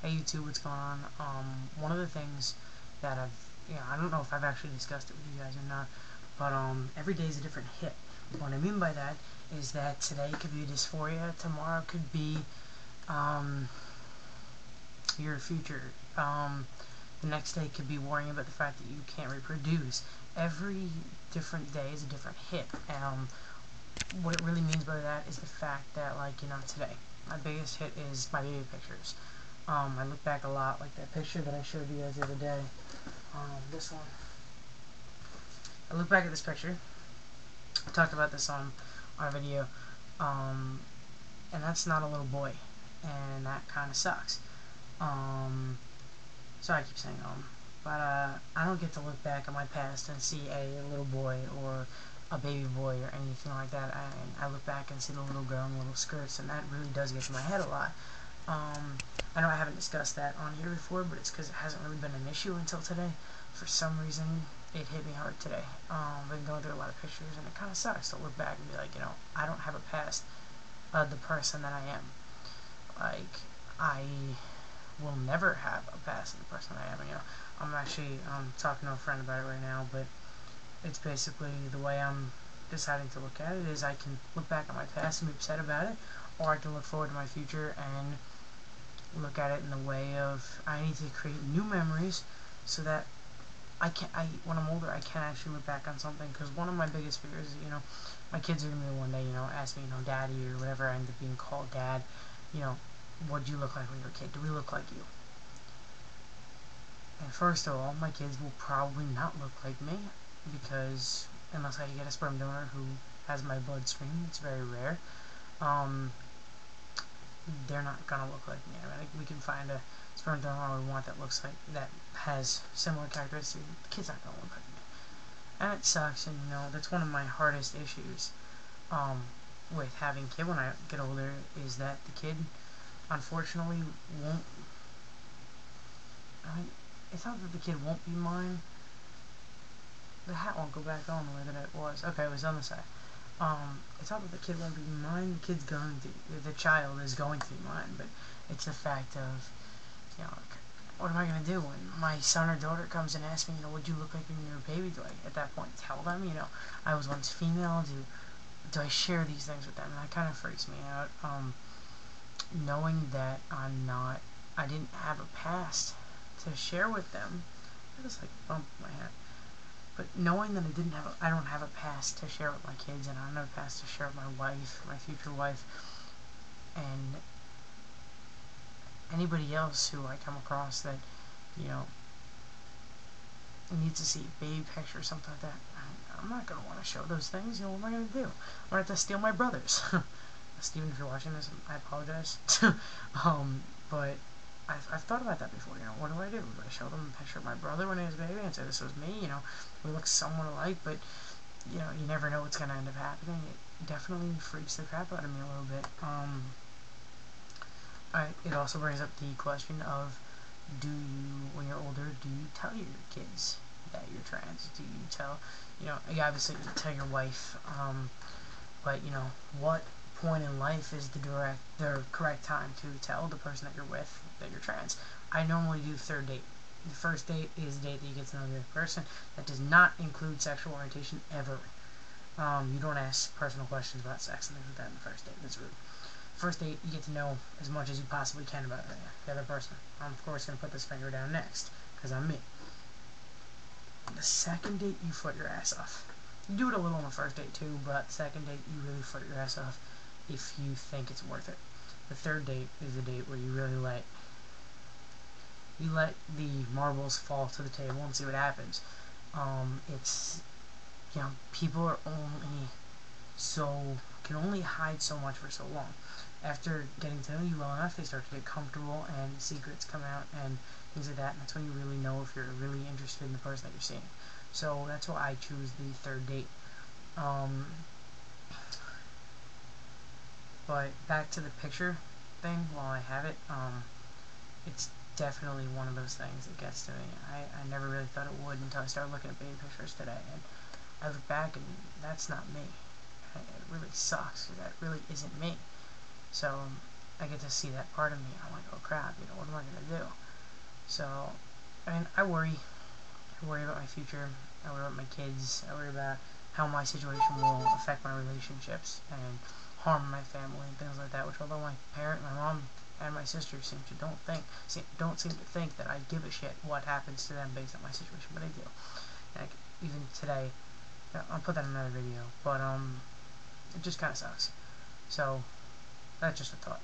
Hey YouTube, what's going on? One of the things that I don't know if I've actually discussed it with you guys or not, but every day is a different hit. What I mean by that is that today could be dysphoria, tomorrow could be your future. The next day could be worrying about the fact that you can't reproduce. Every different day is a different hit. What it really means by that is the fact that, today, my biggest hit is my baby pictures. I look back a lot, like that picture that I showed you guys the other day. This one. I look back at this picture. I talked about this on our video. And that's not a little boy. And that kind of sucks. Sorry I keep saying but I don't get to look back at my past and see a little boy or a baby boy or anything like that. I look back and see the little girl in little skirts, and that really does get to my head a lot. I know I haven't discussed that on here before, but it's because it hasn't really been an issue until today. For some reason, it hit me hard today. I've been going through a lot of pictures, and it kind of sucks to look back and be like, I don't have a past of the person that I am. Like, I will never have a past of the person I am. I'm actually talking to a friend about it right now, but it's basically the way I'm deciding to look at it is I can look back at my past and be upset about it, or I can look forward to my future and look at it in the way of I need to create new memories so that when I'm older I can actually look back on something. Because one of my biggest fears is, my kids are going to be one day, ask me, daddy, or whatever I end up being called, dad, what'd you look like when you were a kid? Do we look like you? And first of all, my kids will probably not look like me, because unless I get a sperm donor who has my bloodstream, it's very rare, they're not gonna look like me. I mean, we can find a sperm donor we want that has similar characteristics. The kid's not gonna look like me, and it sucks. And that's one of my hardest issues with having a kid when I get older, is that the kid unfortunately won't. It's not that the kid won't be mine. The hat won't go back on the way that it was. Okay, it was on the side. It's not that the kid won't be mine. The kid's going to. The child is going to be mine. But it's the fact of, what am I going to do when my son or daughter comes and asks me, what'd you look like when you were a baby? Do I, at that point, tell them, I was once female? Do I share these things with them? And that kind of freaks me out. Knowing that I didn't have a past to share with them. I just bumped my head. But knowing that I don't have a past to share with my kids, and I don't have a past to share with my wife, my future wife, and anybody else who I come across that, needs to see a baby picture or something like that, I'm not going to want to show those things. What am I going to do? I'm going to have to steal my brother's. Steven, if you're watching this, I apologize. But I've thought about that before. What do? Do I show them a picture of my brother when he was a baby and say this was me? We look somewhat alike, but you never know what's gonna end up happening. It definitely freaks the crap out of me a little bit. It also brings up the question of, when you're older, do you tell your kids that you're trans? Do you tell, you obviously tell your wife, but what point in life is the correct time to tell the person that you're with that you're trans? I normally do third date. The first date is the date that you get to know the other person. That does not include sexual orientation ever. You don't ask personal questions about sex and things like that in the first date. That's rude. First date, you get to know as much as you possibly can about the other person. I'm of course going to put this finger down next, because I'm me. The second date, you flirt your ass off. You do it a little on the first date too, but the second date, you really flirt your ass off if you think it's worth it. The third date is the date where you really let the marbles fall to the table and see what happens. It's, people are can only hide so much for so long. After getting to know you well enough, they start to get comfortable and secrets come out and things like that, and that's when you really know if you're really interested in the person that you're seeing. So that's why I choose the third date. But back to the picture thing, while I have it, it's definitely one of those things that gets to me. I never really thought it would until I started looking at baby pictures today, and I look back and that's not me. It really sucks, because that really isn't me. So, I get to see that part of me. I'm like, oh crap, what am I gonna do? So, I mean, I worry. I worry about my future. I worry about my kids. I worry about how my situation will affect my relationships and harm my family and things like that. Which, although my mom, and my sister don't seem to think that I give a shit what happens to them based on my situation, but I do. Like, even today, I'll put that in another video. But it just kind of sucks. So that's just a thought.